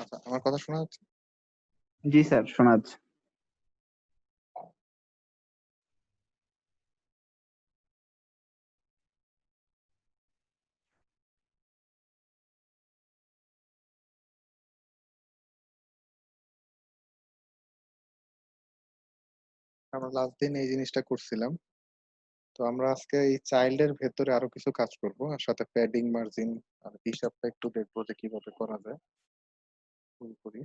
আচ্ছা, আমার কথা শোনা যাচ্ছে? জি স্যার, শোনা যাচ্ছে। আমরা লাস্ট দিন এই জিনিসটা করছিলাম। তো আমরা আজকে এই চাইল্ডের ভেতরে আরো কিছু কাজ করব, আর সাথে প্যাডিং, মার্জিন আর হিসাবটা একটু দেখবো যে কিভাবে করা যায়। শুরু করি।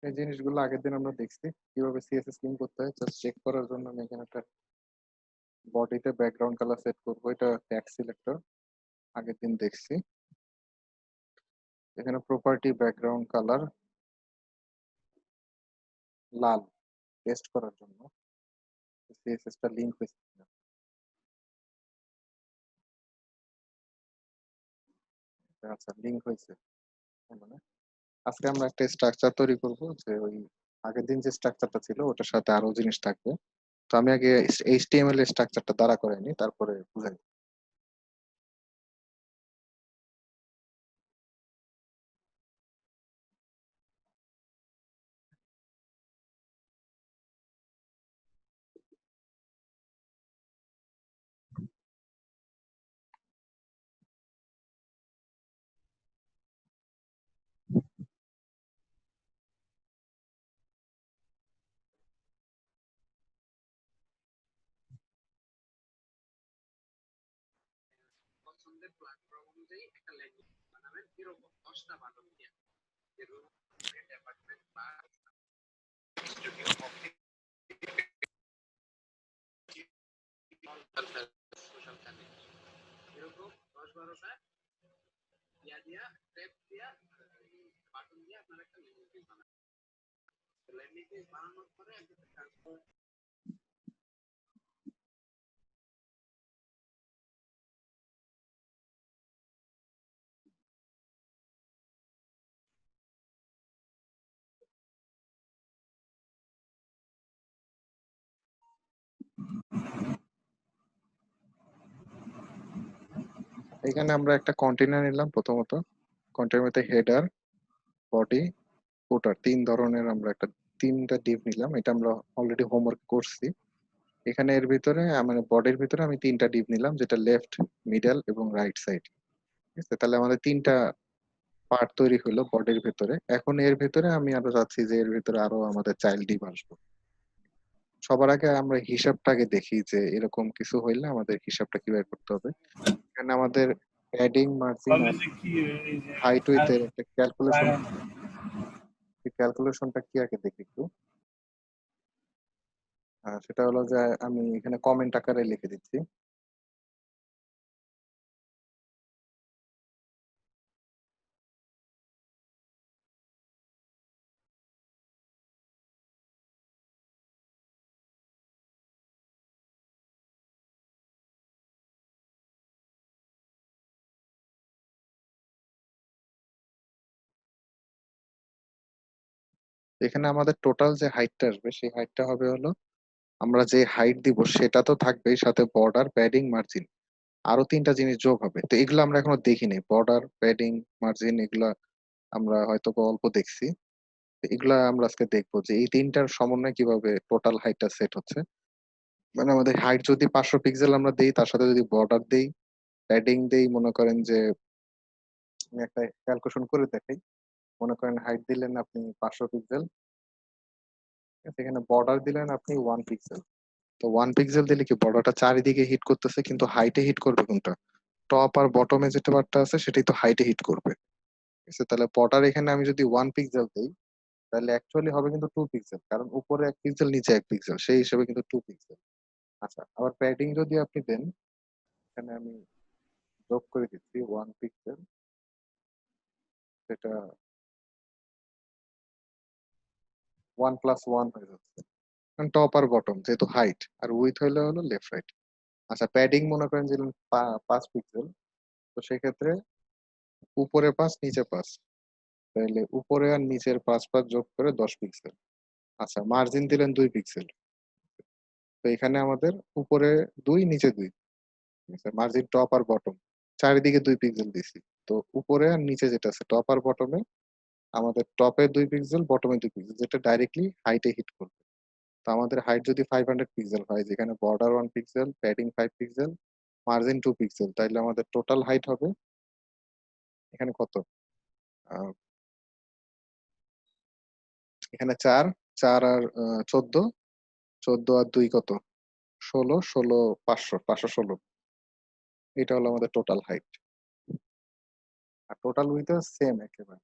এই জিনিসগুলো আগের দিন আমরা দেখছি কিভাবে সিএসএস লিঙ্ক করতে হয়। জাস্ট চেক করার জন্য আমি এখানে একটা বডিতে ব্যাকগ্রাউন্ড কালার সেট করবো, এটা ট্যাক্স সিলেক্টর। আগের দিন দেখছি। এখানে প্রপার্টি ব্যাকগ্রাউন্ড কালার লাল, টেস্ট করার জন্য সিএসএস টা লিঙ্ক হয়েছে কিনা। আচ্ছা, লিঙ্ক হয়েছে। মানে আজকে আমরা একটা স্ট্রাকচার তৈরি করব, যে ওই আগের দিন যে স্ট্রাকচারটা ছিল ওটার সাথে আরো জিনিস থাকবে। তো আমি আগে এইচটিএমএল এর স্ট্রাকচারটা দাঁড়া করে নি, তারপরে বুঝাই। এখানে আমরা একটা কন্টেনার নিলাম প্রথমত। কন্টেনার মধ্যে হেডার, বডি, ফুটার, তিন ধরনের আমরা একটা তিনটা ডিপ নিলাম। এটা আমরা অলরেডি হোমওয়ার্ক করছি। এখানে এর ভিতরে মানে বডির ভিতরে আমি তিনটা ডিপ নিলাম, যেটা লেফট, মিডল এবং রাইট সাইড। ঠিক আছে, তাহলে আমাদের তিনটা পার্ট তৈরি হলো বডির ভিতরে। এখন এর ভিতরে আমি আরো চাচ্ছি যে এর ভিতরে আরো আমাদের চাইল্ড ডিপ আসবে। সবার আগে আমরা হিসাবটাকে দেখি যে এরকম কিছু হইলে আমাদের হিসাবটা কিভাবে করতে হবে। এখানে আমাদের padding, margin R height with এর একটা ক্যালকুলেশন। এই ক্যালকুলেশনটা কি আগে দেখি একটু। সেটা হলো যে আমি এখানে কমেন্ট আকারে লিখে দিচ্ছি। এখানে আমাদের টোটাল যে হাইটটা আসবে সেই হাইটটা হবে হলো, আমরা যে হাইট দিব সেটা তো থাকবেই, সাথে বর্ডার, প্যাডিং, মার্জিন, আরো তিনটা জিনিস যোগ হবে। তো এগুলো আমরা এখনো দেখিনি, বর্ডার, প্যাডিং, মার্জিন, এগুলা আমরা হয়তো বা অল্প দেখছি। তো এগুলা আমরা আজকে দেখবো যে এই তিনটার সমন্বয়ে কিভাবে টোটাল হাইটটা সেট হচ্ছে। মানে আমাদের হাইট যদি 500 পিক্সেল আমরা দেই, তার সাথে যদি বর্ডার দেই, প্যাডিং দেই, মনে করেন যে আমি একটা ক্যালকুলেশন করে দেখাই। মনে করেন হাইট দিলেন আপনি 500 পিক্সেল, এখানে বর্ডার দিলেন আপনি 1 পিক্সেল। তো 1 পিক্সেল দিলে কি বর্ডারটা চারিদিকে হিট করতেছে, কিন্তু হাইটে হিট করবে কোনটা? টপ আর বটমে যেটা পার্টটা আছে সেটাই তো হাইটে হিট করবে। ঠিক আছে, তাহলে বর্ডার এখানে আমি যদি 1 পিক্সেল দিই, তাহলে অ্যাকচুয়ালি হবে কিন্তু 2 পিক্সেল, কারণ উপরে 1 পিক্সেল নিচে 1 পিক্সেল, সেই হিসেবে কিন্তু 2 পিক্সেল। আচ্ছা, আবার প্যাডিং যদি আপনি দেন, এখানে আমি যোগ করে দিচ্ছি 1 পিক্সেল, সেটা 1+1 হয়ে যাচ্ছে। টপ আর বটম যেহেতু হাইট, আর উইথ হইলে হলো লেফট রাইট। আচ্ছা, প্যাডিং মনে করেন যে 5 পিক্সেল, তো সেক্ষেত্রে উপরে 5 নিচে 5, তাহলে উপরে আর নিচের 5 5 যোগ করে 10 পিক্সেল। আচ্ছা, মার্জিন দিলেন 2 পিক্সেল, তো এখানে আমাদের উপরে 2 নিচে 2, ঠিক আছে, মার্জিন টপ আর বটম চারিদিকে 2 পিক্সেল দিছি। তো উপরে আর নিচে যেটা আছে টপ আর বটমে, আমাদের টপে 2 পিক্সেল, বটমে 2 পিক্সেল, যেটা ডাইরেক্টলি হাইটে হিট করবে। তো আমাদের হাইট যদি 500 পিক্সেল হয়, যেখানে border 1 pixel, padding 5 pixel, margin 2 pixel, তাইলে আমাদের টোটাল হাইট হবে এখানে কত? আহ, এখানে 4, 4 আর 14, 14 আর 2 কত? 16, 16, 500, 516, এটা হলো আমাদের টোটাল হাইট। আর টোটাল উইথ সেম একেবারে।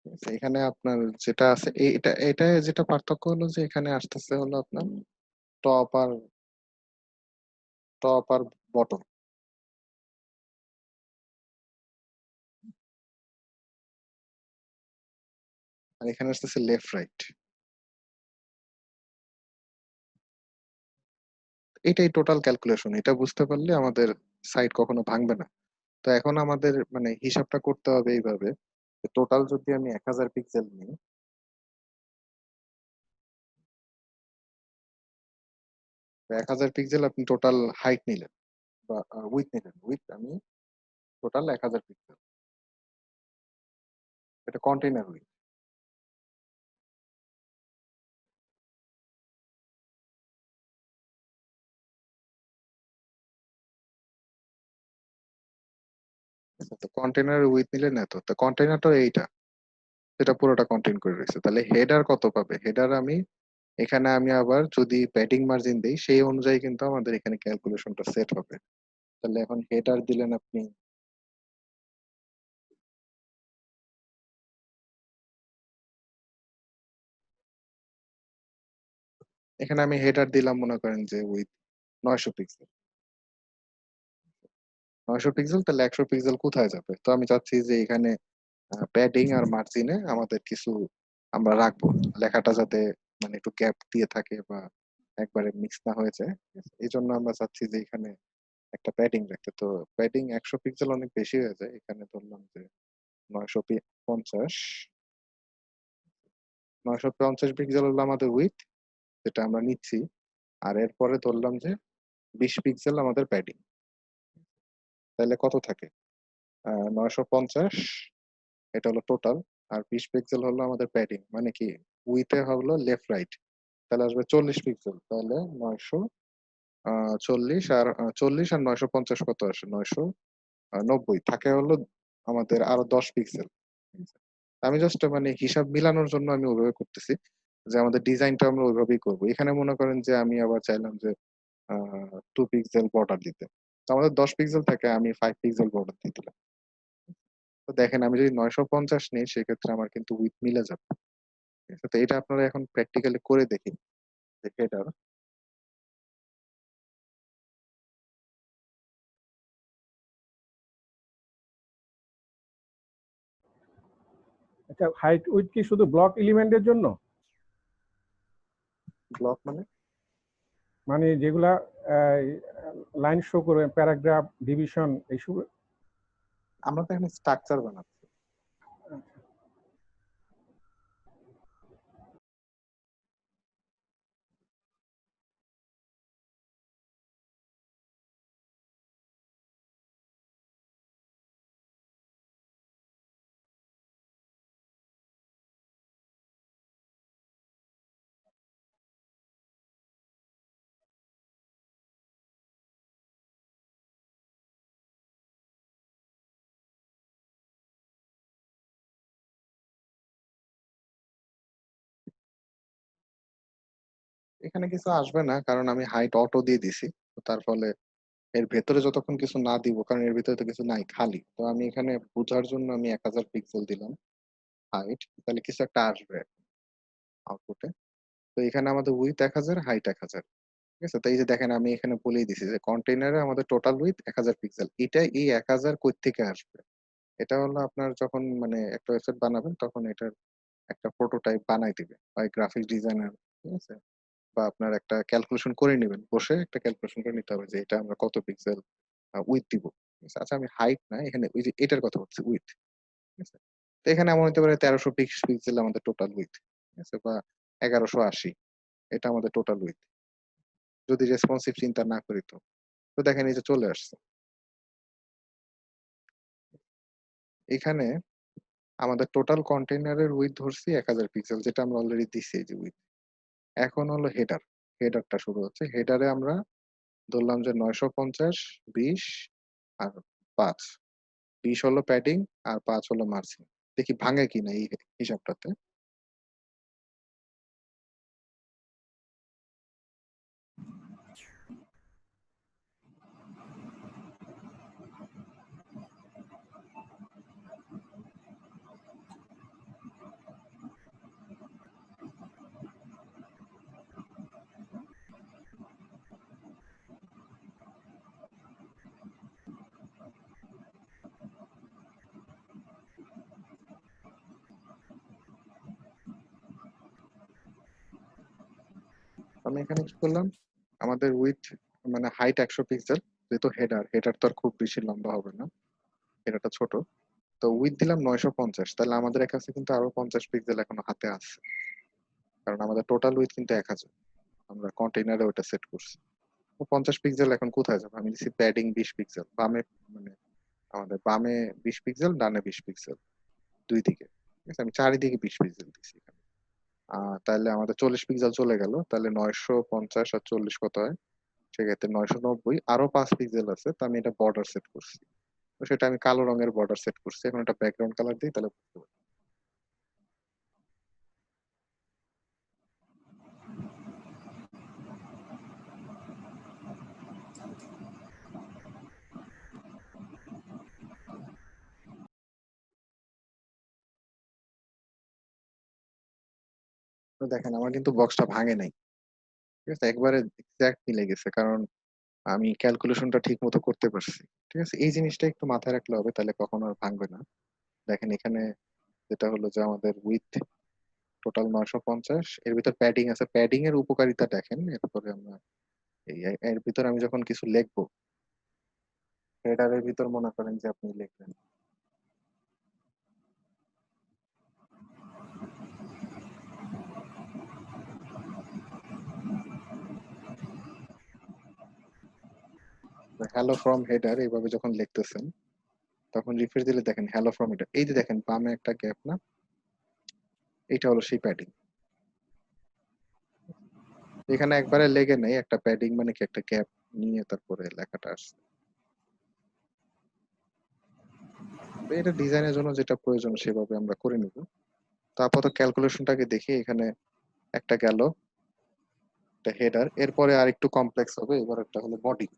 ঠিক আছে, এখানে আপনার যেটা আছে এটা এটা যেটা পার্থক্য হলো যে এখানে আসতেছে হলো আপনার টপ আর টপ আর বটম, আর এখানে আসতেছে লেফট রাইট। এটাই টোটাল ক্যালকুলেশন, এটা বুঝতে পারলে আমাদের সাইট কখনো ভাঙবে না। তো এখন আমাদের মানে হিসাবটা করতে হবে এইভাবে, টোটাল যদি আমি 1000 পিক্সেল নিই, 1000 পিক্সেল আপনি টোটাল হাইট নিলেন বা উইথ নিলেন, উইথ আমি টোটাল 1000 পিক্সেল, এটা কন্টেইনার উইথ। তো কন্টেইনার উইথ নিলেন এত, তো কন্টেইনারটা এইটা, এটা পুরোটা কন্টেইন করে রয়েছে। তাহলে হেডার কত পাবে? হেডার আমি এখানে আমি আবার যদি প্যাডিং মার্জিন দেই, সেই অনুযায়ী কিন্তু আমাদের এখানে ক্যালকুলেশনটা সেট হবে। তাহলে এখন হেডার দিলেন আপনি, এখানে আমি হেডার দিলাম মনে করেন যে উইথ 900 পিক্সেল। 900 পিক্সেল, তাহলে 100 পিক্সেল কোথায় যাবে? তো আমি চাচ্ছি যে এখানে প্যাডিং আর মার্জিনে আমাদের কিছু আমরা রাখবো, লেখাটা যাতে মানে একটু গ্যাপ দিয়ে থাকে বা একবারে মিক্স না হয়ে যায়। ঠিক আছে? এই জন্য আমরা চাচ্ছি যে এখানে একটা প্যাডিং রাখতে। তো প্যাডিং 100 পিক্সেল অনেক বেশি হয়ে যায়, এখানে ধরলাম যে 950, 950 পিক্সেল হলো আমাদের উইথ, যেটা আমরা নিচ্ছি। আর এরপরে ধরলাম যে 20 পিক্সেল আমাদের প্যাডিং, তাহলে কত থাকে? 950, এটা হলো টোটাল। আর 20 পিক্সেল হলো আমাদের প্যাডিং, মানে কি উইথে হলো লেফট রাইট, তাহলে আসবে 40 পিক্সেল। তাহলে 940 আর 40 আর 950 কত আসে? 990 থাকে হলো আমাদের আরো 10 পিক্সেল। আমি জাস্ট মানে হিসাব মিলানোর জন্য আমি ওইভাবে করতেছি, যে আমাদের ডিজাইনটা আমরা ওইভাবেই করবো। এখানে মনে করেন যে আমি আবার চাইলাম যে 2 পিক্সেল বর্ডার দিতে, তো আমাদের 10 পিক্সেল থাকে, আমি 5 পিক্সেল বর্ডার দিয়ে দিলাম। তো দেখেন আমি যদি 950 নিই, সেক্ষেত্রে আমার কিন্তু উইথ মিলে যাবে। ঠিক আছে? তো এটা আপনারা এখন প্র্যাকটিক্যালি করে দেখি, দেখে এটা। আচ্ছা, হাইট উইথ কি শুধু ব্লক এলিমেন্টের জন্য? ব্লক মানে? মানে যেগুলা লাইন শো করে প্যারাগ্রাফ ডিভিশন এইসব। আমরা তো এখানে স্ট্রাকচার বানাচ্ছি। এখানে কিছু আসবে না, কারণ আমি হাইট অটো দিয়ে দিছি। তো তার ফলে এর ভেতরে যতক্ষণ কিছু না দিব, কারণ এর ভিতরে তো কিছু নাই, খালি। তো আমি এখানে বোঝার জন্য আমি 1000 পিক্সেল দিলাম হাইট, তাহলে কিছু একটা আসবে আউটপুটে। তো এখানে আমাদের উইথ 1000, হাইট 1000। ঠিক আছে, তো এই যে দেখেন আমি এখানে বলেই দিছি যে কন্টেইনারে আমাদের টোটাল উইথ 1000 পিক্সেল। এটা এই 1000 কই থেকে আসবে? এটা হলো আপনার যখন মানে একটা ওয়েবসাইট বানাবেন তখন এটার একটা প্রোটোটাইপ বানাই দিবে, হয় গ্রাফিক ডিজাইনার। ঠিক আছে, বা আপনার একটা ক্যালকুলেশন করে নেবেন, বসে একটা ক্যালকুলেশন করে নিতে হবে যে এটা আমরা কত পিক্সেল উইথ দিব। ঠিক আছে, আচ্ছা আমি হাইট না, এখানে ওই যে এটার কথা বলছি, উইথ। ঠিক আছে, তো এখানে এমন হতে পারে 1300 পিক্সেল আমাদের টোটাল উইথ। ঠিক আছে, বা 1180, এটা আমাদের টোটাল উইথ, যদি রেসপন্সিভ চিন্তা না করি। তো তো দেখেন এই যে চলে আসছে এখানে আমাদের টোটাল কন্টেইনারের উইথ ধরছি 1000 পিক্সেল, যেটা আমরা অলরেডি দিছি এই যে উইথ। এখন হলো হেডার, হেডারটা শুরু হচ্ছে। হেডারে আমরা ধরলাম যে 950, 20 আর 5। 20 হলো প্যাডিং আর 5 হলো মার্জিন। দেখি ভাঙে কিনা এই হিসাবটাতে। আমি এখানে কি করলাম, আমাদের উইথ মানে হাইট 100 পিক্সেল, যেহেতু হেডার, হেডার তো আর খুব বেশি লম্বা হবে না, হেডারটা ছোট। তো উইথ দিলাম 950, তাহলে আমাদের কাছে কিন্তু আরো 50 পিক্সেল এখনো হাতে আছে, কারণ আমাদের টোটাল উইথ কিন্তু 1000। আমরা কন্টেইনারে ওটা সেট করছি। তো 50 পিক্সেল এখন কোথায় যাবে? আমি দিচ্ছি প্যাডিং 20 পিক্সেল বামে, মানে আমাদের বামে 20 পিক্সেল, ডানে 20 পিক্সেল, দুই দিকে। ঠিক আছে, আমি চারিদিকে 20 পিক্সেল দিচ্ছি এখানে। তাহলে আমাদের 40 পিক্সেল চলে গেল, তাহলে 950 আর 40 কত হয়? সেক্ষেত্রে 990, আরো 5 পিক্সেল আছে, তো আমি এটা বর্ডার সেট করছি। তো সেটা আমি কালো রঙের বর্ডার সেট করছি। এখন একটা ব্যাকগ্রাউন্ড কালার দিই, তাহলে বুঝতে পারবো। তো দেখেন আমার কিন্তু বক্সটা ভাঙে নাই। ঠিক আছে, একবারে এক্সাক্ট মিলে গেছে, কারণ আমি ক্যালকুলেশনটা ঠিক মতো করতে পারছি। ঠিক আছে, এই জিনিসটা একটু মাথায় রাখলে হবে, তাহলে কখনো আর ভাঙবে না। দেখেন এখানে যেটা হলো যে আমাদের উইথ টোটাল 950, এর ভিতর প্যাডিং আছে। প্যাডিং এর উপকারিতা দেখেন, এরপরে আমরা এর ভিতর আমি যখন কিছু লিখবো, হেডারের ভিতর মনে করেন যে আপনি লিখবেন হ্যালো ফ্রম হেডার, এইভাবে যখন লিখতেছেন তখন রিফ্রেশ দিলে দেখেন হ্যালো ফ্রম হেডার, এই যে দেখেন বামে একটা গ্যাপ না, এটা হলো সেই প্যাডিং। এখানে একবারে লেগে নেই, একটা প্যাডিং মানে কি একটা গ্যাপ নিয়ে তারপরে লেখাটা আসছে। তো এটা ডিজাইনের জন্য যেটা প্রয়োজন সেভাবে আমরা করে নিব। তো আপাতত ক্যালকুলেশনটাকে দেখি, এখানে একটা গেল, একটা হেডার, এরপরে আর একটু কমপ্লেক্স হবে, এবার একটা হলো বডি।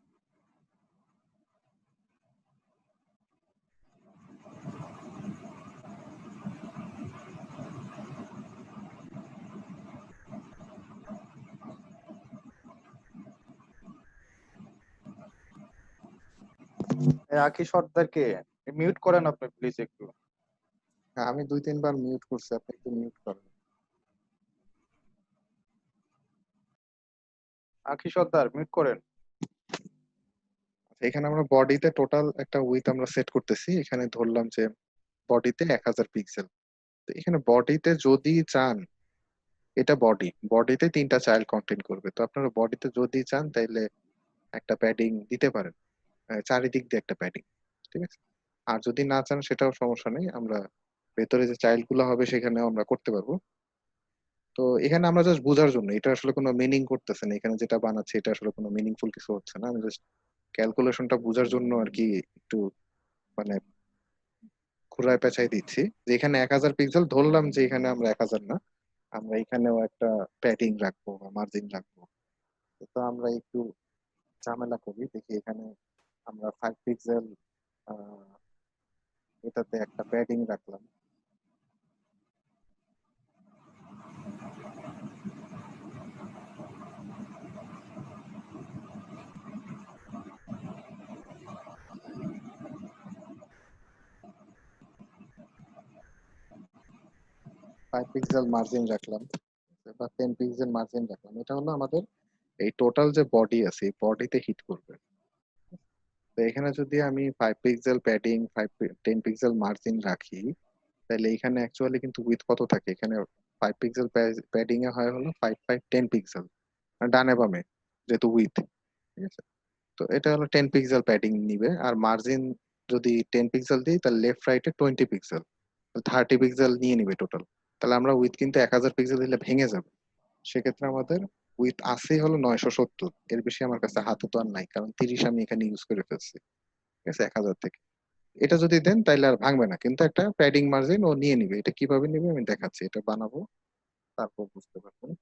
আকি সর্দারকে মিউট করেন আপনি প্লিজ একটু। হ্যাঁ, আমি 2-3 বার মিউট করছি, আপনি একটু মিউট করেন। আখি সর্দার মিউট করেন। এখানে আমরা বডিতে টোটাল একটা উইথ আমরা সেট করতেছি, এখানে ধরলাম যে বডিতে 1000 পিক্সেল। তো এখানে বডিতে যদি চান, এটা বডিতে 3টা চাইল্ড কন্টেন্ট করবে, তো আপনারা বডিতে যদি চান তাইলে একটা প্যাডিং দিতে পারেন, চারিদিক দিয়ে একটা প্যাডিং, ঠিক আছে। আর যদি না চান সেটাও সমস্যা নেই, আমরা ভেতরে যে চাইল্ড গুলো হবে সেখানেও আমরা করতে পারবো। তো এখানে আমরা জাস্ট বোঝার জন্য, এটা আসলে কোনো মিনিং করতেছে না, এখানে যেটা বানাচ্ছে এটা আসলে কোনো মিনিংফুল কিছু হচ্ছে না, আমি জাস্ট ক্যালকুলেশনটা বোঝার জন্য আর কি একটু মানে ঘুরায় পেঁচাই দিচ্ছি যে এখানে 1000 পিক্সেল ধরলাম, যে এখানে আমরা 1000 না, আমরা এখানেও একটা প্যাডিং রাখবো বা মার্জিন রাখবো। তো আমরা একটু ঝামেলা করি, দেখি এখানে আমরা 5 পিক্সেল এটাতে একটা প্যাডিং রাখলাম। ফাইভ পিক্সেল মার্জিন রাখলাম বা 10 পিক্সেল মার্জিন রাখলাম, এটা হলো আমাদের এই টোটাল যে বডি আছে এই বডিতে হিট করবে। তো এখানে যদি আমি 5 পিক্সেল প্যাডিং 10 পিক্সেল মার্জিন রাখি, তাহলে এখানে অ্যাকচুয়ালি কিন্তু উইথ কত থাকে, এখানে 5 পিক্সেল প্যাডিং এ হয় হলো 5 5 10 পিক্সেল ডানে বামে, যেহেতু উইথ, ঠিক আছে। তো এটা হলো 10 পিক্সেল প্যাডিং নিবে, আর মার্জিন যদি 10 পিক্সেল দিই তাহলে লেফট রাইটে 20 পিক্সেল, 30 পিক্সেল নিয়ে নিবে টোটাল। তাহলে আমরা উইথ কিন্তু 1000 পিক্সেল দিলে ভেঙে যাবে, সেক্ষেত্রে আমাদের উইথ আছে হলো 970, এর বেশি আমার কাছে হাতে তো আর নাই, কারণ 30 আমি এখানে ইউজ করে ফেলছি, ঠিক আছে, 1000 থেকে। এটা যদি দেন তাইলে আর ভাঙবে না, কিন্তু একটা প্যাডিং মার্জিন ও নিয়ে নিবে। এটা কিভাবে নিবে আমি দেখাচ্ছি, এটা বানাবো তারপর বুঝতে পারবেন।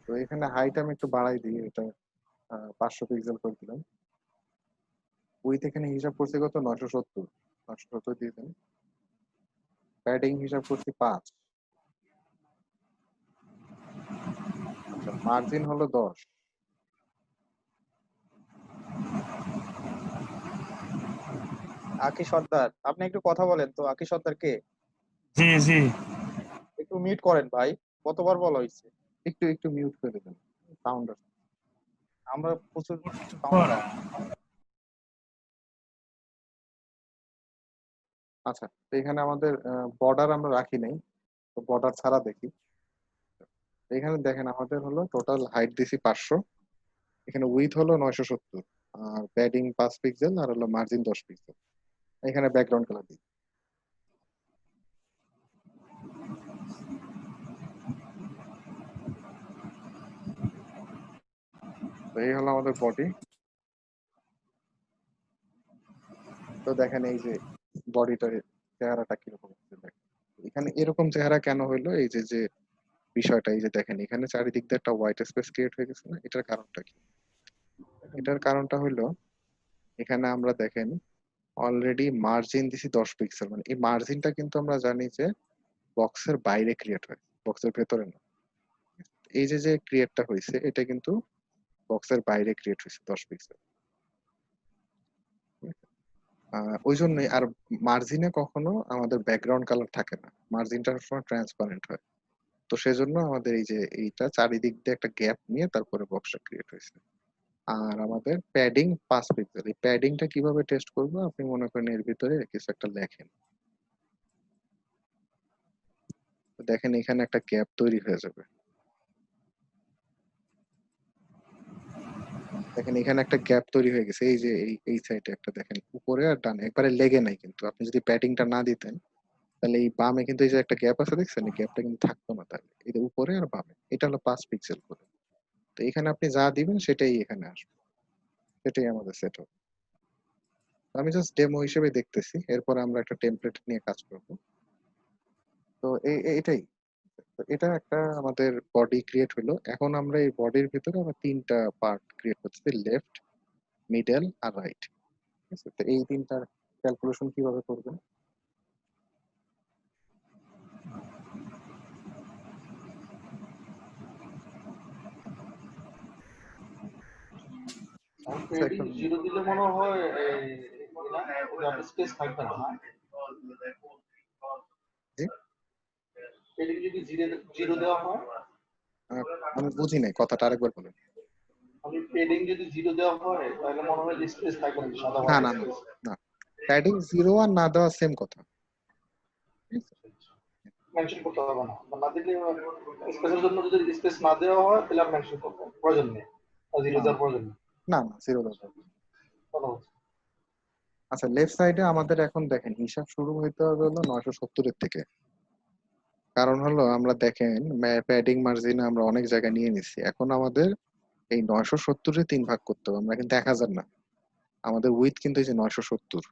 তো এখানে হাইট আমি একটু বাড়াই দিই, এটা 500 পিক্সেল করে দিলাম। উইথ এখানে হিসাব করছি কত, 970, 970 দিয়ে দেন। প্যাডিং হিসাব করছি 5, আচ্ছা মার্জিন হলো 10। আখি সর্দার আপনি একটু কথা বলেন তো। আখি সর্দার কে? জি জি। একটু মিউট করেন ভাই, কতবার বলা হয়েছে। একটু একটু মিউট করে দেন, সাউন্ড। আমরা প্রচুর একটু সাউন্ড পর। পাই। আচ্ছা, তো এখানে আমাদের বর্ডার আমরা রাখি নাই, তো বর্ডার ছাড়া দেখি। এখানে দেখেন আমাদের হলো টোটাল হাইট দিছি 500, এখানে উইথ হলো 970, আর প্যাডিং 5 পিক্সেল, আর হলো মার্জিন 10 পিক্সেল। এখানে ব্যাকগ্রাউন্ড কালার দিই। তো এই হলো আমাদের বডি। তো দেখেন এই যে বডিটার চেহারাটা কিরকম হচ্ছে দেখেন। এখানে এরকম চেহারা কেন হইলো, এই যে যে বিষয়টা, এই যে দেখেন এখানে চারিদিক দিয়ে একটা হোয়াইট স্পেস ক্রিয়েট হয়ে গেছে না, এটার কারণটা কি? এটার কারণটা হইলো এখানে আমরা দেখেন অলরেডি মার্জিন দিছি 10 পিক্সেল, মানে এই মার্জিনটা কিন্তু আমরা জানি যে বক্সের বাইরে ক্রিয়েট হয়, বক্সের ভেতরে না। এই যে যে ক্রিয়েটটা হয়েছে এটা কিন্তু বক্সের বাইরে ক্রিয়েট হয়েছে 10 পিক্সেল। ওই জন্যই আর মার্জিনে কখনো আমাদের ব্যাকগ্রাউন্ড কালার থাকে না, মার্জিনটা সবসময় ট্রান্সপারেন্ট হয়। তো সেজন্য আমাদের এই যে এইটা চারিদিক দিয়ে একটা গ্যাপ নিয়ে তারপরে বক্সটা ক্রিয়েট হয়েছে। আর আমাদের প্যাডিং 5 পিক্সেল, এই প্যাডিংটা কিভাবে টেস্ট করবো, আপনি মনে করেন এর ভিতরে কিছু একটা লেখেন, তো দেখেন এখানে একটা গ্যাপ তৈরি হয়ে যাবে। দেখেন এখানে একটা গ্যাপ তৈরি হয়ে গেছে, এই যে এই সাইডে একটা দেখেন, উপরে আর ডানে একবারে লেগে নাই, কিন্তু আপনি যদি প্যাডিংটা না দিতেন তাহলে এই বামে কিন্তু এই যে একটা গ্যাপ আছে দেখছেন, এই গ্যাপটা কিন্তু থাকতো না, তাহলে এই যে উপরে আর বামে এটা হলো 5 পিক্সেল করে। তো এখানে আপনি যা দিবেন সেটাই এখানে আসবে, সেটাই আমাদের সেট হবে। আমি জাস্ট ডেমো হিসেবে দেখতেছি, এরপরে আমরা একটা টেমপ্লেট নিয়ে কাজ করব। তো এটাই, তো এটা একটা আমাদের বডি ক্রিয়েট হলো। এখন আমরা এই বডির ভিতরে আমরা 3টা পার্ট ক্রিয়েট করছি, লেফট, মিডল আর রাইট, ঠিক আছে। তো এই 3টার ক্যালকুলেশন কিভাবে করবেন? Padding Second. জিরো দিলে মনে হয় স্পেস থাকবে না না জি? পেডিং যদি জিরো দেওয়া হয় আমি বুঝি নাই, কথাটা আরেকবার বলেন। আমি পেডিং যদি জিরো দেওয়া হয় তাহলে মনে হয় স্পেস থাকবে না সাদা না না না না, প্যাডিং 0 আর না দেওয়া সেম কথা। মেনশন করতে হবে না না দিলে স্পেসের জন্য যদি স্পেস না দেওয়া হয় তাহলে আর মেনশন করতে প্রয়োজন নেই আর জিরো না দেওয়ার প্রয়োজন নেই না না, 0 দেওয়া যাবে না। ভালো হচ্ছে আচ্ছা, লেফট সাইডে আমাদের এখন দেখেন হিসাব শুরু হইতে হবে হলো 970 এর থেকে। কারণ হলো আমরা দেখেন প্যাডিং মার্জিন আমরা অনেক জায়গায় নিয়ে নিচ্ছি, এখন আমাদের এই 970 এ 3 ভাগ করতে হবে। আমরা কিন্তু 1000 না, আমাদের উইথ কিন্তু এই যে 970,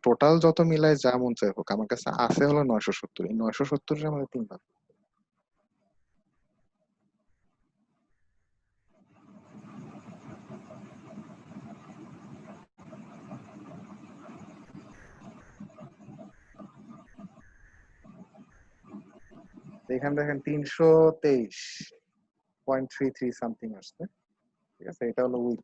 টোটাল যত মিলায় যা মন চাই হোক, আমার কাছে আছে হলো 970, এই 970 এর আমাদের 3 ভাগ। এখানে দেখেন 323.33 সামথিং আসছে, ঠিক আছে, এটা হলো উইথ।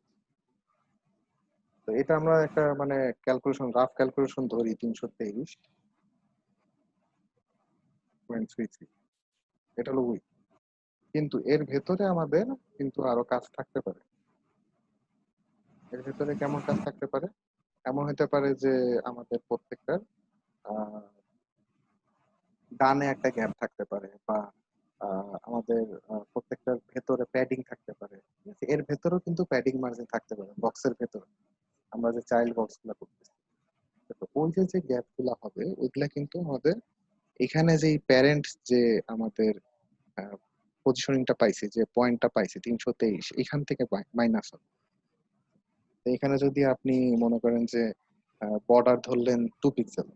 তো এটা আমরা একটা মানে ক্যালকুলেশন, রাফ ক্যালকুলেশন ধরি 323.33, এটা হলো উইথ। কিন্তু এর ভেতরে আমাদের কিন্তু আরো কাজ থাকতে পারে। এর ভেতরে কেমন কাজ থাকতে পারে? এমন হতে পারে যে আমাদের প্রত্যেকটার ডানে একটা গ্যাপ থাকতে পারে, বা আমাদের প্রত্যেকটার ভেতরে প্যাডিং থাকতে পারে, ঠিক আছে? এর ভেতরেও কিন্তু প্যাডিং মার্জিন থাকতে পারে বক্সের ভেতরে, আমরা যে চাইল্ড বক্স গুলা করতেছি। তো ওই যে গ্যাপ গুলা হবে ওইগুলা কিন্তু আমাদের এখানে যে প্যারেন্ট যে আমাদের পজিশনিংটা পাইছি, যে পয়েন্টটা পাইছি 323, এখান থেকে মাইনাস হবে। তো এখানে যদি আপনি মনে করেন যে বর্ডার ধরলেন 2 পিক্সেল,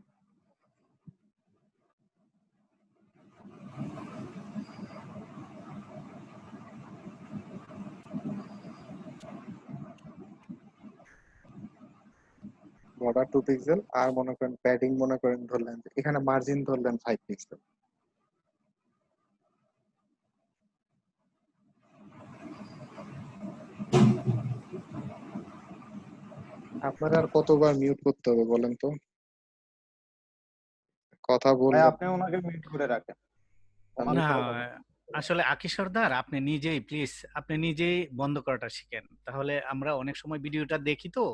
বর্ডার 2 পিক্সেল, আর মনে করেন প্যাডিং মনে করেন ধরলেন যে এখানে মার্জিন ধরলেন 5 পিক্সেল। আপনার আর কতবার মিউট করতে হবে বলেন তো? কথা ভাই বললে আপনি ওনাকে মিউট করে রাখেন। ওনার না কোনো কথা আসলে আকি সর্দার আপনি নিজেই প্লিজ আপনি নিজেই বন্ধ করাটা শিখেন, তাহলে আমরা অনেক সময় ভিডিওটা দেখি তো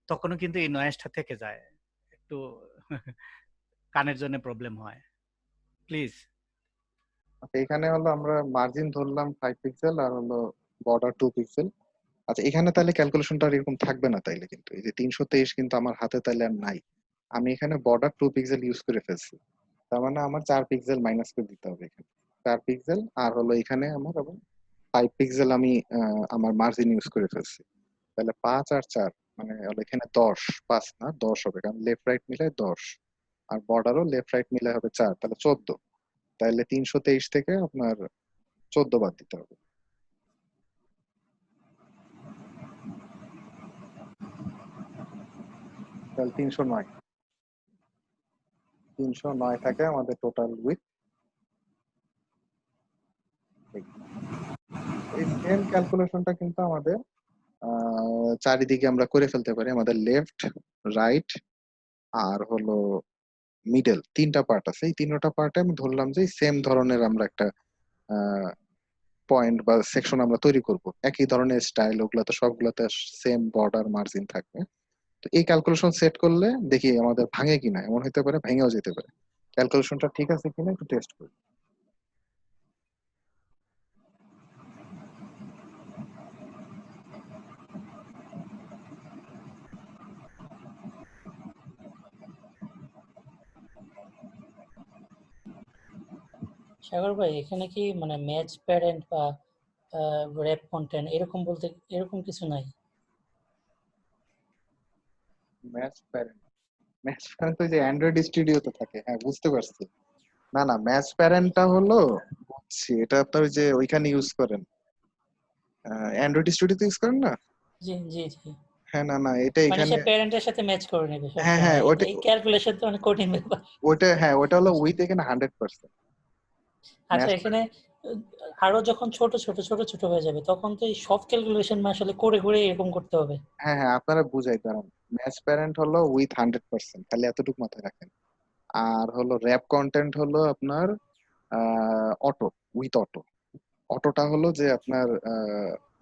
তখনও কিন্তু এই নয়েজটা থেকে যায় একটু কানের জন্য প্রবলেম হয়, প্লিজ। আচ্ছা, এখানে হলো আমরা মার্জিন ধরলাম 5 পিক্সেল আর হলো বর্ডার 2 পিক্সেল। আচ্ছা, এখানে তাহলে ক্যালকুলেশনটা আর এরকম থাকবে না তাইলে, কিন্তু এই যে 323 কিন্তু আমার হাতে তাইলে আর নাই। আমি এখানে বর্ডার 2 পিক্সেল ইউজ করে ফেলছি, তার মানে আমার 4 পিক্সেল মাইনাস করে দিতে হবে এখানে। 4 পিক্সেল আর হলো এখানে আমার আবার 5 পিক্সেল আমি আমার মার্জিন ইউজ করে ফেলছি। তাহলে 5 আর 4 মানে হলো এখানে 10, 5 না 10 হবে, কারণ লেফট রাইট মিলে 10, আর বর্ডারও লেফট রাইট মিলে হবে 4, তাহলে 14। তাহলে 323 থেকে আপনার 14 বাদ দিতে হবে। তাহলে 309 থাকে আমাদের টোটাল উইথ। এই সেম ক্যালকুলেশনটা কিন্তু আমাদের চারিদিকে আমরা করে ফেলতে পারি। আমাদের লেফট, রাইট আর হলো মিডল 3টা পার্ট আছে, এই 3টা পার্টে আমি ধরলাম যে সেম ধরনের আমরা একটা পয়েন্ট বা সেকশন আমরা তৈরি করব, একই ধরনের স্টাইল, ওগুলাতে সবগুলাতে সেম বর্ডার মার্জিন থাকবে। তো এই ক্যালকুলেশন সেট করলে দেখি আমাদের ভাঙে কিনা, এমন হতে পারে ভেঙেও যেতে পারে। ক্যালকুলেশনটা ঠিক আছে কিনা একটু টেস্ট করি। সাগর ভাই এখানে কি মানে ম্যাচ প্যারেন্ট বা র্যাপ কন্টেন্ট এরকম বলতে এরকম কিছু নাই? ম্যাচ প্যারেন্ট, ম্যাচ প্যারেন্ট তো যে অ্যান্ড্রয়েড স্টুডিওতে থাকে, হ্যাঁ বুঝতে পারছি। না না, ম্যাচ প্যারেন্টটা হলো বুঝছি, এটা আপনার ওই যে ওইখানে ইউজ করেন, অ্যান্ড্রয়েড স্টুডিওতে ইউজ করেন না? জি জি জি, হ্যাঁ, না না, এটা মানে এখানে, সে প্যারেন্টের সাথে ম্যাচ করে নেবে হ্যাঁ সবসময়। হ্যাঁ, ওটা এই ক্যালকুলেশন তো অনেক কঠিন ব্যাপার। ওটা হ্যাঁ, ওটা হলো উইথ এখানে 100%। আচ্ছা ম্যাচ এখানে আরো যখন ছোট ছোট হয়ে যাবে তখন তো এই সব ক্যালকুলেশন আসলে করে করে এরকম করতে হবে। হ্যাঁ হ্যাঁ, আপনারা বুঝাই দাঁড়ান। ম্যাচ প্যারেন্ট হলো উইথ 100%, খালি এতটুকু মাথায় রাখেন। আর হলো র্যাপ কন্টেন্ট হলো আপনার অটো, উইথ অটো। অটোটা হলো যে আপনার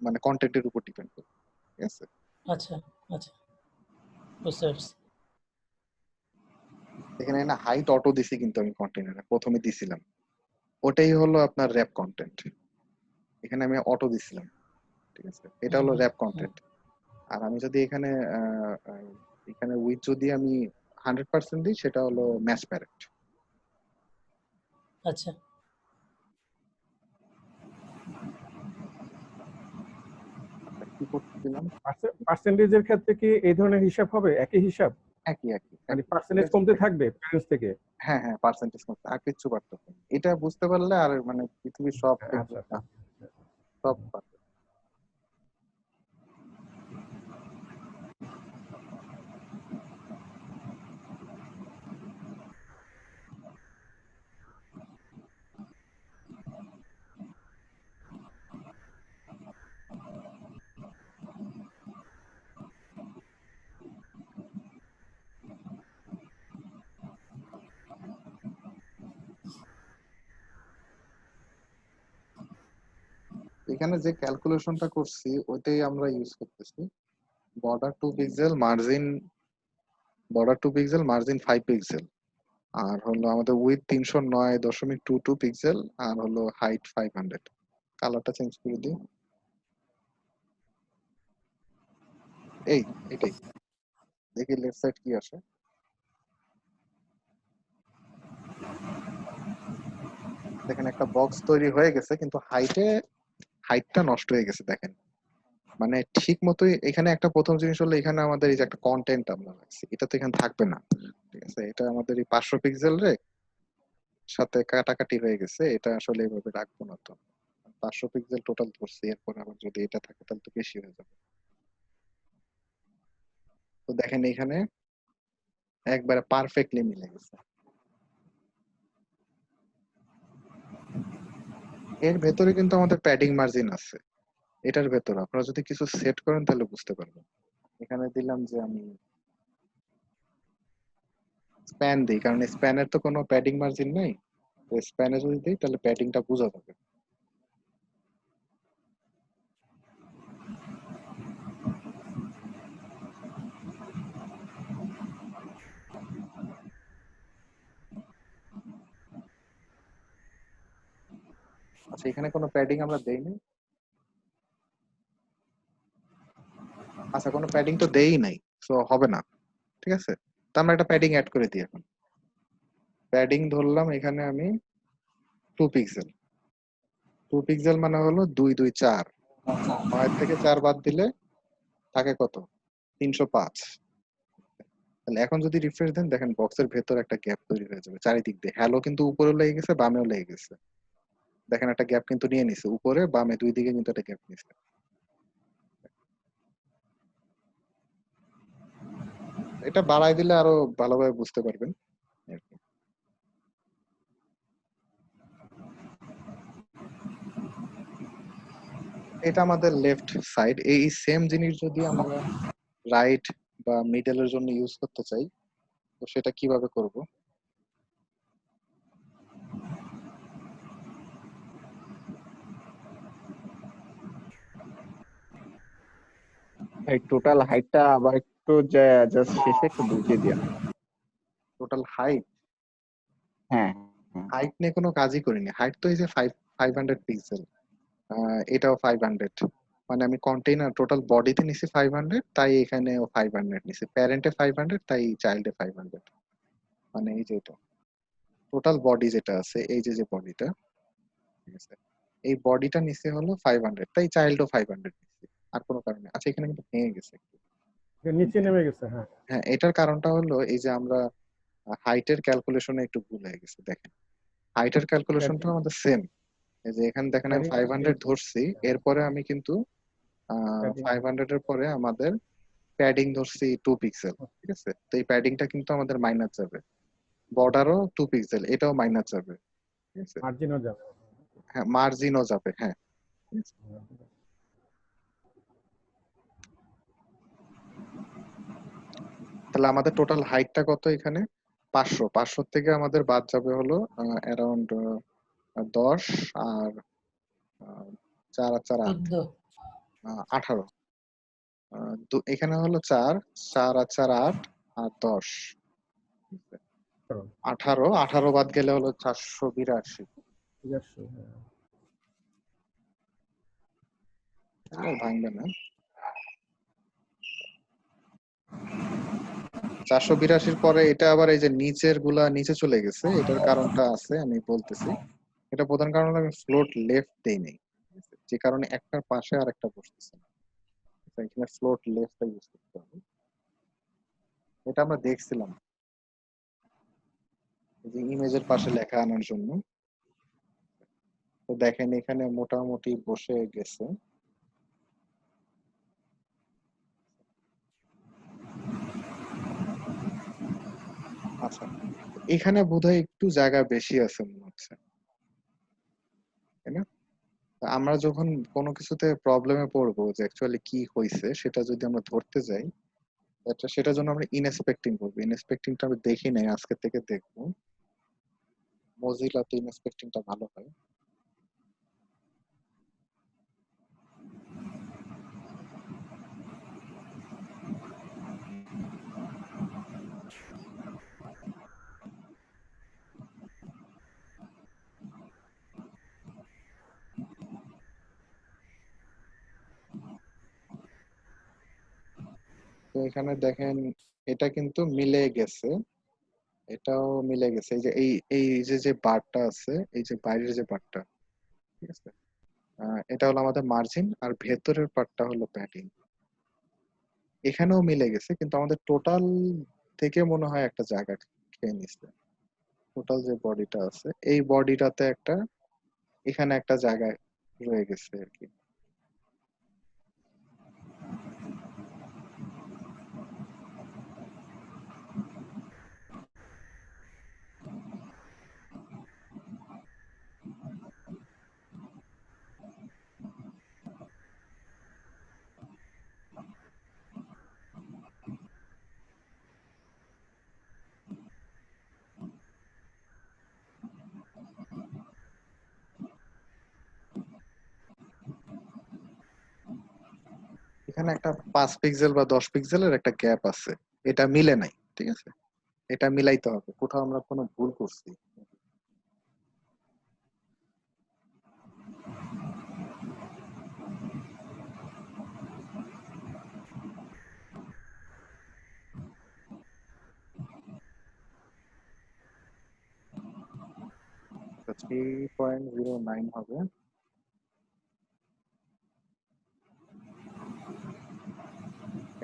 মানে কন্টেন্টের উপর ডিপেন্ড করে, ঠিক আছে? আচ্ছা আচ্ছা, বুঝতে পারছি। এখানে না হাইট অটো দিছি, কিন্তু আমি কন্টেনারে প্রথমে দিছিলাম, ওটাই হলো আপনার র্যাপ কন্টেন্ট। এখানে আমি অটো দিছিলাম, ঠিক আছে? এটা হলো র্যাপ কন্টেন্ট। আর আমি যদি এখানে এখানে উইথ যদি আমি 100% দিই, সেটা হলো ম্যাচ প্যারেন্ট। আচ্ছা, কি করতেছিলাম? পার্সেন্টেজের ক্ষেত্রে কি এই ধরনের হিসাব হবে? একই হিসাব, একই একই মানে একই। পার্সেন্টেজ কমতে থাকবে প্যারেন্টস থেকে? হ্যাঁ হ্যাঁ, পার্সেন্টেজ করতে আর কিচ্ছু পার্থক্য নেই। এটা বুঝতে পারলে আর মানে পৃথিবীর সব আচ্ছা আচ্ছা। সব পারবে। এখানে যে ক্যালকুলেশনটা করছি ওইটাই আমরা ইউজ করতেছি। বর্ডার 2 পিক্সেল, মার্জিন 5 পিক্সেল, আর হলো আমাদের উইথ 309.22 পিক্সেল, আর হলো হাইট 500। কালারটা চেঞ্জ করে দিই। এটাই দেখি লেফট সাইড কি আসে। দেখেন একটা বক্স তৈরি হয়ে গেছে, কিন্তু হাইটটা নষ্ট হয়ে গেছে। দেখেন মানে ঠিক মতোই এখানে একটা প্রথম জিনিস হলো, এখানে আমাদের এই যে একটা কন্টেন্ট আমরা রাখছি, এটা তো এখানে থাকবে না, ঠিক আছে? এটা আমাদের এই 500 পিক্সেল সাথে কাটাকাটি হয়ে গেছে, এটা আসলে এভাবে রাখবো না তো। 500 পিক্সেল টোটাল ধরছি, এরপর আবার যদি এটা থাকে তাহলে তো বেশি হয়ে যাবে। তো দেখেন এখানে একবারে পারফেক্টলি মিলে গেছে। এর ভেতরে কিন্তু আমাদের প্যাডিং মার্জিন আছে, এটার ভেতর আপনারা যদি কিছু সেট করেন তাহলে বুঝতে পারবেন। এখানে দিলাম যে আমি স্প্যান দিই, কারণ স্প্যানের তো কোনো প্যাডিং মার্জিন নেই। তো স্প্যানে যদি দিই তাহলে প্যাডিংটা বোঝা যাবে। আচ্ছা, এখানে কোনো প্যাডিং আমরা দেইনি। আচ্ছা, কোনো প্যাডিং তো দেই নাই, তো হবে না, ঠিক আছে? তো আমরা একটা প্যাডিং অ্যাড করে দিই এখন। প্যাডিং ধরলাম এখানে আমি 2 পিক্সেল। 2 পিক্সেল মানে হলো 2 2 4, 9 থেকে 4 বাদ দিলে থাকে কত? 305। তাহলে এখন যদি রিফ্রেশ দেন, দেখেন বক্সের ভেতর একটা গ্যাপ তৈরি হয়ে যাবে চারিদিক দিয়ে। হ্যালো কিন্তু উপরেও লেগে গেছে, বামেও লেগে গেছে। দেখেন একটা গ্যাপ কিন্তু নিয়ে নিছে, উপরে বামে দুই দিকে কিন্তু একটা গ্যাপ নিছে। এটা বাড়াই দিলে আরো ভালোভাবে বুঝতে পারবেন আর কি। এটা আমাদের লেফট সাইড। এই সেম জিনিস যদি আমরা রাইট বা মিডলের জন্য ইউজ করতে চাই, তো সেটা কিভাবে করব? এই টোটাল হাইটটা আবার একটু জাস্ট শেষে একটু বুঝিয়ে দিও। টোটাল হাইট, হ্যাঁ হাইট নিয়ে কোনো কাজই করিনি। হাইট তো এই যে 500 পিক্সেল, এটাও 500। মানে আমি কন্টেইনার টোটাল বডিতে নিছি 500, তাই এখানেও 500 নিছি। প্যারেন্টে 500, তাই চাইল্ডে 500। মানে এই যে এটা টোটাল বডি যেটা আছে, এই যে বডিটা, ঠিক আছে? এই বডিটা নিচে হলো 500, তাই চাইল্ডও 500 নিছি। আর কোনো কারণে আচ্ছা, এখানে কিন্তু ভেঙে গেছে একটু। নিচে নেমে গেছে, হ্যাঁ। হ্যাঁ, এটার কারণটা হলো এই যে আমরা হাইটের ক্যালকুলেশনে একটু ভুল হয়ে গেছে। দেখেন হাইটের ক্যালকুলেশনটা আমাদের সেম। এই যে এখানে দেখেন আমি 500 ধরছি, এরপরে আমি কিন্তু 500 এর পরে আমাদের প্যাডিং ধরছি 2 পিক্সেল, ঠিক আছে? তো এই প্যাডিংটা কিন্তু আমাদের মাইনাস যাবে। বর্ডারও 2 পিক্সেল, এটাও মাইনাস যাবে, ঠিক আছে? মার্জিনও যাবে। হ্যাঁ মার্জিনও যাবে, হ্যাঁ। তাহলে আমাদের টোটাল হাইটটা কত এখানে? 500 থেকে আমাদের বাদ যাবে হলো অ্যারাউন্ড 10 আর 4 আর 4 8, 14। 18। এখানে হলো 4 আর 4 8 আর 10, 18 বাদ গেলে হলো 482। ভাঙবে না। 482 পরে এটা আবার এই যে নিচের গুলা নিচে চলে গেছে, এটার কারণটা আছে আমি বলতেছি। এটা প্রধান কারণ হলো আমি ফ্লোট লেফট দেই নাই, যে কারণে একটার পাশে আর একটা বসতেছে না। এখানে ফ্লোট লেফটটা ইউজ করতে হবে। এটা আমরা দেখছিলাম যে ইমেজের পাশে লেখা আনার জন্য। তো দেখেন এখানে মোটামুটি বসে গেছে। আচ্ছা, এখানে বোধহয় একটু জায়গা বেশি আছে মনে হচ্ছে, তাই না? আমরা যখন কোনো কিছুতে প্রবলেমে পড়বো যে অ্যাকচুয়ালি কি হয়েছে সেটা যদি আমরা ধরতে যাই, সেটার জন্য আমরা ইনস্পেক্টিং করবো। ইনস্পেক্টিংটা আমি দেখি নাই, আজকে থেকে দেখবো। মজিলাতে ইনস্পেক্টিংটা ভালো হয়। তো এখানে দেখেন এটা কিন্তু মিলে গেছে, এটাও মিলে গেছে। এই যে এই যে বারটা আছে, এই যে বাইরের যে বারটা, ঠিক আছে, এটা হলো আমাদের মার্জিন, আর ভেতরের পার্টটা হলো প্যাডিং। এখানেও মিলে গেছে, কিন্তু আমাদের টোটাল থেকে মনে হয় একটা জায়গা খেয়ে নিচ্ছে। টোটাল যে বডিটা আছে এই বডিটাতে একটা, এখানে একটা জায়গায় রয়ে গেছে আর কি। এখানে একটা 5 পিক্সেল বা 10 পিক্সেলের একটা গ্যাপ আছে, এটা মিলে নাই, ঠিক আছে? এটা মিলাইতে হবে, কোথাও আমরা কোনো ভুল করছি। তো 3.09 হবে।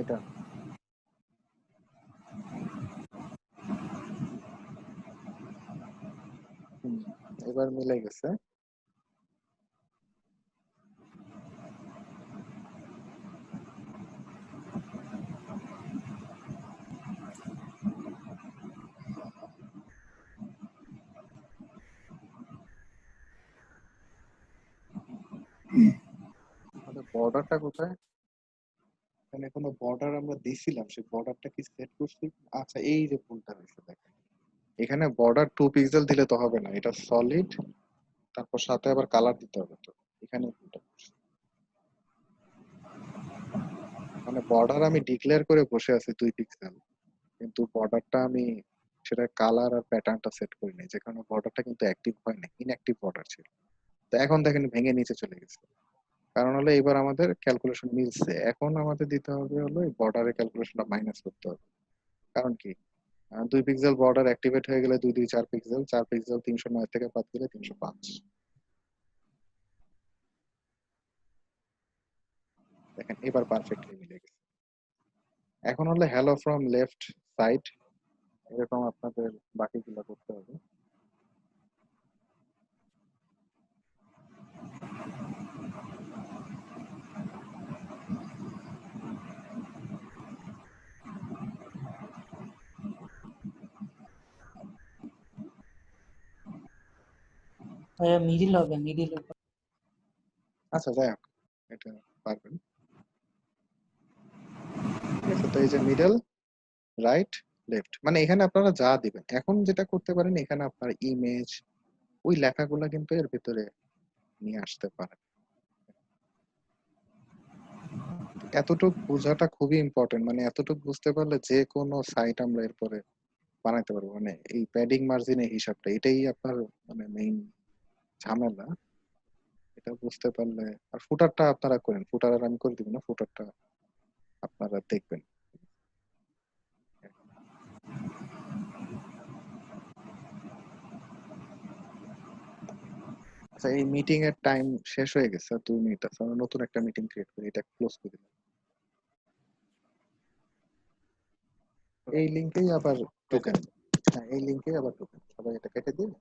এটা এবার মিলে গেছে। আমাদের বর্ডারটা কোথায়? এখানে কোনো বর্ডার আমরা দিছিলাম, সেই বর্ডারটা কি সেট করছি? আচ্ছা, এই যে ভুলটা হয়েছে দেখেন, এখানে বর্ডার 2 পিক্সেল দিলে তো হবে না, এটা সলিড, তারপর সাথে আবার কালার দিতে হবে। তো এখানে ভুলটা করছি। মানে বর্ডার আমি ডিক্লেয়ার করে বসে আছি 2 পিক্সেল, কিন্তু বর্ডারটা আমি সেটা কালার আর প্যাটার্নটা সেট করি নাই, যে কারণে বর্ডারটা কিন্তু অ্যাক্টিভ হয় না, ইনঅ্যাক্টিভ বর্ডার ছিল। তো এখন দেখেন ভেঙে নিচে চলে গেছে। কারণ হলো এবার আমাদের ক্যালকুলেশন মিলছে, এখন আমাদের দিতে হবে হলো এই বর্ডারের ক্যালকুলেশনটা মাইনাস করতে হবে। কারণ কি, 2 পিক্সেল বর্ডার অ্যাক্টিভেট হয়ে গেলে 2 2 4 পিক্সেল, 4 পিক্সেল 309 থেকে বাদ দিলে 305। দেখেন এবার পারফেক্টলি মিলে গেছে। এখন হলো হ্যালো ফ্রম লেফট সাইড, এরকম আপনাদের বাকিগুলো করতে হবে। ভাইয়া মিডিল হবে, মিডিল হবে। আচ্ছা যাই হোক, এটা পারবেন। ঠিক আছে, তো এই যে মিডল, রাইট, লেফট, মানে এখানে আপনারা যা দিবেন। এখন যেটা করতে পারেন, এখানে আপনার ইমেজ, ওই লেখাগুলা কিন্তু এর ভিতরে নিয়ে আসতে পারেন। এতটুক বোঝাটা খুবই ইম্পর্টেন্ট, মানে এতটুক বুঝতে পারলে যে কোনো সাইট আমরা এরপরে বানাইতে পারবো। মানে এই প্যাডিং মার্জিনের হিসাবটা, এটাই আপনার মানে মেইন ঝামেলা। এটা বুঝতে পারলে, আর ফুটারটা আপনারা করেন, ফুটার আর আমি করে দিব না, ফুটারটা আপনারা দেখবেন। আচ্ছা, এই মিটিং এর টাইম শেষ হয়ে গেছে, আর 2 মিনিট আছে, আমরা নতুন একটা মিটিং ক্রিয়েট করি, এটা ক্লোজ করে দিলাম। এই লিঙ্কেই আবার টোকেন, হ্যাঁ এই লিঙ্কেই আবার টোকেন, সবাই এটা কেটে দিন।